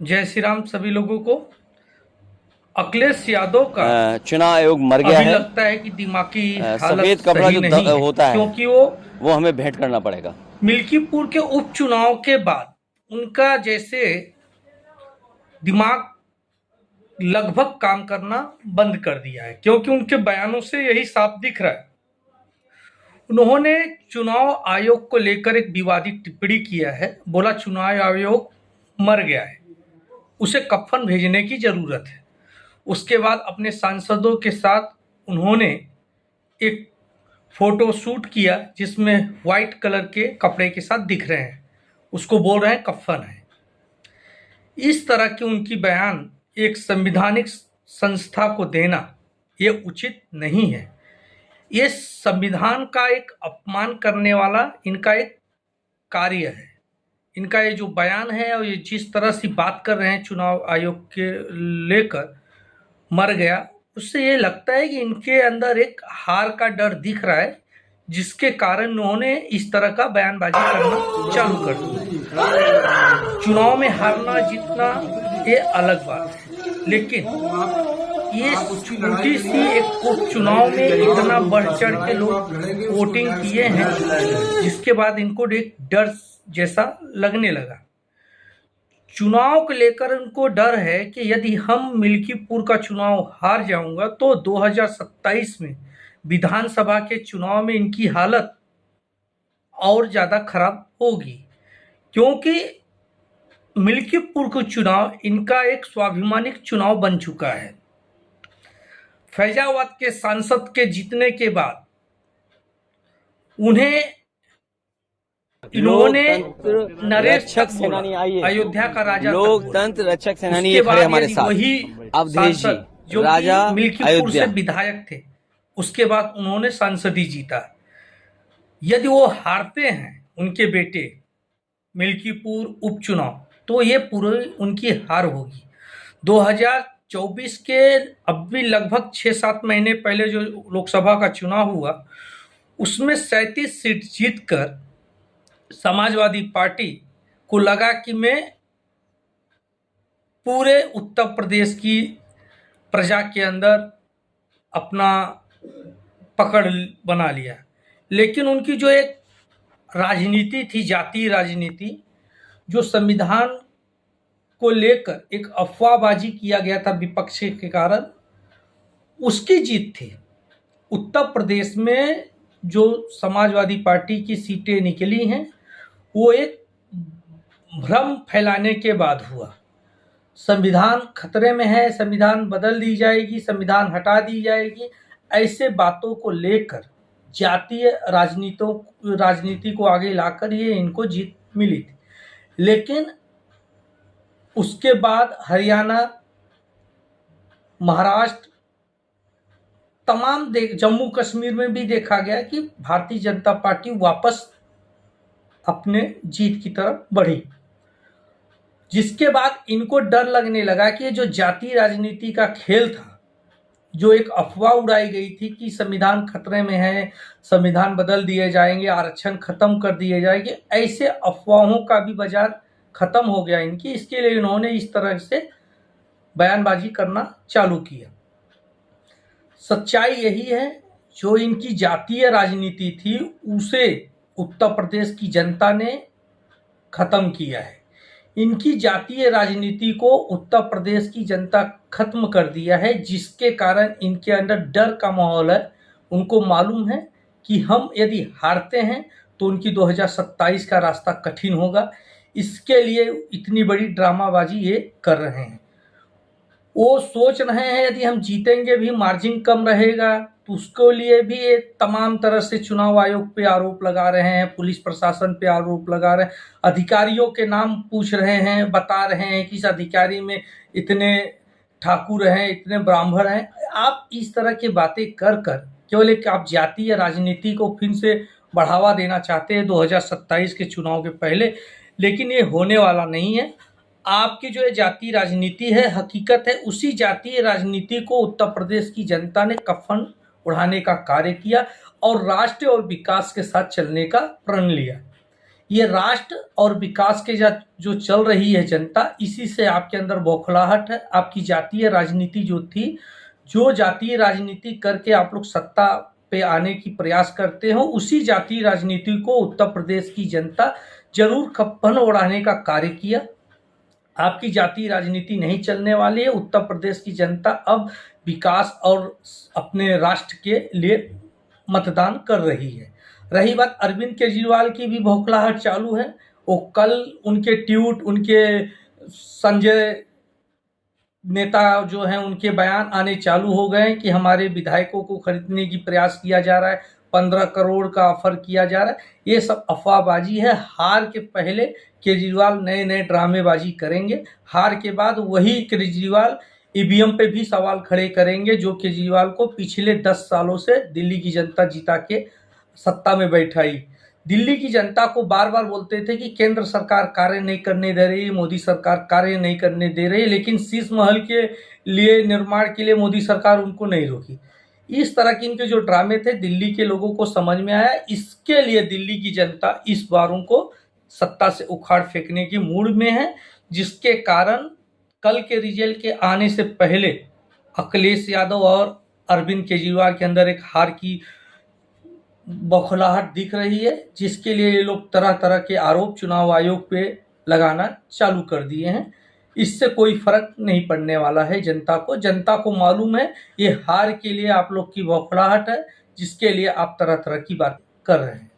जय श्री राम सभी लोगों को। अखिलेश यादव का चुनाव आयोग मर गया अभी है। लगता है कि दिमागी हालत सफेद कपड़ा सही जो नहीं है, होता है क्योंकि वो हमें भेंट करना पड़ेगा। मिल्कीपुर के उपचुनाव के बाद उनका जैसे दिमाग लगभग काम करना बंद कर दिया है, क्योंकि उनके बयानों से यही साफ दिख रहा है। उन्होंने चुनाव आयोग को लेकर एक विवादित टिप्पणी किया है। बोला चुनाव आयोग मर गया है, उसे कफन भेजने की जरूरत है। उसके बाद अपने सांसदों के साथ उन्होंने एक फोटो शूट किया जिसमें व्हाइट कलर के कपड़े के साथ दिख रहे हैं, उसको बोल रहे हैं कफन है। इस तरह की उनकी बयान एक संवैधानिक संस्था को देना ये उचित नहीं है। ये संविधान का एक अपमान करने वाला इनका एक कार्य है। इनका ये जो बयान है और ये जिस तरह से बात कर रहे हैं चुनाव आयोग के लेकर मर गया, उससे ये लगता है कि इनके अंदर एक हार का डर दिख रहा है, जिसके कारण उन्होंने इस तरह का बयानबाजी करना चालू कर दिया। चुनाव में हारना जीतना ये अलग बात है, लेकिन ये छोटी सी एक उपचुनाव में इतना बढ़ चढ़ के लोग वोटिंग किए हैं, जिसके बाद इनको एक डर जैसा लगने लगा। चुनाव को लेकर उनको डर है कि यदि हम मिल्कीपुर का चुनाव हार जाऊंगा तो 2027 में विधानसभा के चुनाव में इनकी हालत और ज्यादा खराब होगी, क्योंकि मिल्कीपुर का चुनाव इनका एक स्वाभिमानिक चुनाव बन चुका है। फैजाबाद के सांसद के जीतने के बाद उन्हें इन्होंने नरेश तक बोला, अयोध्या का राजा लोकतंत्र रक्षक सेनानी उसके खड़े बाद हमारे यदि साथ। वही अवधेश जी सांसद जो राजा कि मिल्कीपुर से अयोध्या विधायक थे, उसके बाद उन्होंने सांसद ही जीता। यदि वो हारते हैं उनके बेटे मिल्कीपुर उपचुनाव, तो ये पूरी उनकी हार होगी। 2024 के अब भी लगभग 6-7 महीने पहले जो लोकसभा का चुनाव हुआ, उसमें 37 सीट जीतकर समाजवादी पार्टी को लगा कि मैं पूरे उत्तर प्रदेश की प्रजा के अंदर अपना पकड़ बना लिया। लेकिन उनकी जो एक राजनीति थी, जातीय राजनीति, जो संविधान को लेकर एक अफवाहबाजी किया गया था विपक्ष के कारण, उसकी जीत थी। उत्तर प्रदेश में जो समाजवादी पार्टी की सीटें निकली हैं, वो एक भ्रम फैलाने के बाद हुआ। संविधान खतरे में है, संविधान बदल दी जाएगी, संविधान हटा दी जाएगी, ऐसे बातों को लेकर जातीय राजनीति को आगे लाकर ये इनको जीत मिली थी। लेकिन उसके बाद हरियाणा, महाराष्ट्र, तमाम जम्मू कश्मीर में भी देखा गया कि भारतीय जनता पार्टी वापस अपने जीत की तरफ बढ़ी, जिसके बाद इनको डर लगने लगा कि जो जातीय राजनीति का खेल था, जो एक अफवाह उड़ाई गई थी कि संविधान खतरे में है, संविधान बदल दिए जाएंगे, आरक्षण खत्म कर दिए जाएंगे, ऐसे अफवाहों का भी बाजार खत्म हो गया इनकी। इसके लिए इन्होंने इस तरह से बयानबाजी करना चालू किया। सच्चाई यही है, जो इनकी जातीय राजनीति थी उसे उत्तर प्रदेश की जनता ने खत्म किया है। इनकी जातीय राजनीति को उत्तर प्रदेश की जनता खत्म कर दिया है, जिसके कारण इनके अंदर डर का माहौल है। उनको मालूम है कि हम यदि हारते हैं तो उनकी 2027 का रास्ता कठिन होगा। इसके लिए इतनी बड़ी ड्रामाबाजी ये कर रहे हैं। वो सोच रहे हैं यदि हम जीतेंगे भी, मार्जिन कम रहेगा, तो उसके लिए भी ये तमाम तरह से चुनाव आयोग पे आरोप लगा रहे हैं, पुलिस प्रशासन पे आरोप लगा रहे हैं, अधिकारियों के नाम पूछ रहे हैं, बता रहे हैं कि इस अधिकारी में इतने ठाकुर हैं, इतने ब्राह्मण हैं। आप इस तरह की बातें कर कर केवल एक आप जातीय राजनीति को फिर से बढ़ावा देना चाहते हैं 2027 के चुनाव के पहले, लेकिन ये होने वाला नहीं है। आपकी जो ये जातीय राजनीति है, हकीकत है, उसी जातीय राजनीति को उत्तर प्रदेश की जनता ने कफन उड़ाने का कार्य किया और राष्ट्र और विकास के साथ चलने का प्रण लिया। ये राष्ट्र और विकास के जो चल रही है जनता, इसी से आपके अंदर बौखलाहट है। आपकी जातीय राजनीति जो थी, जो जातीय राजनीति करके आप लोग सत्ता पे आने की प्रयास करते हो, उसी जातीय राजनीति को उत्तर प्रदेश की जनता जरूर खप्पन उड़ाने का कार्य किया। आपकी जातीय राजनीति नहीं चलने वाली है। उत्तर प्रदेश की जनता अब विकास और अपने राष्ट्र के लिए मतदान कर रही है। रही बात अरविंद केजरीवाल की, भी बौखलाहट चालू है। वो कल उनके ट्वीट, उनके संजय नेता जो हैं उनके बयान आने चालू हो गए कि हमारे विधायकों को खरीदने की प्रयास किया जा रहा है, 15 करोड़ का ऑफर किया जा रहा है। ये सब अफवाहबाजी है। हार के पहले केजरीवाल नए नए ड्रामेबाजी करेंगे। हार के बाद वही केजरीवाल ईवीएम पे भी सवाल खड़े करेंगे, जो केजरीवाल को पिछले 10 सालों से दिल्ली की जनता जिता के सत्ता में बैठाई। दिल्ली की जनता को बार बार बोलते थे कि केंद्र सरकार कार्य नहीं करने दे रही, मोदी सरकार कार्य नहीं करने दे रही, लेकिन शीश महल के लिए निर्माण के लिए मोदी सरकार उनको नहीं रोकी। इस तरह के इनके जो ड्रामे थे, दिल्ली के लोगों को समझ में आया। इसके लिए दिल्ली की जनता इस बार उनको सत्ता से उखाड़ फेंकने की मूड में है, जिसके कारण कल के रिजल्ट के आने से पहले अखिलेश यादव और अरविंद केजरीवाल के अंदर एक हार की बौखलाहट दिख रही है, जिसके लिए ये लोग तरह तरह के आरोप चुनाव आयोग पे लगाना चालू कर दिए हैं। इससे कोई फर्क नहीं पड़ने वाला है जनता को। जनता को मालूम है ये हार के लिए आप लोग की बौखलाहट है, जिसके लिए आप तरह तरह की बात कर रहे हैं।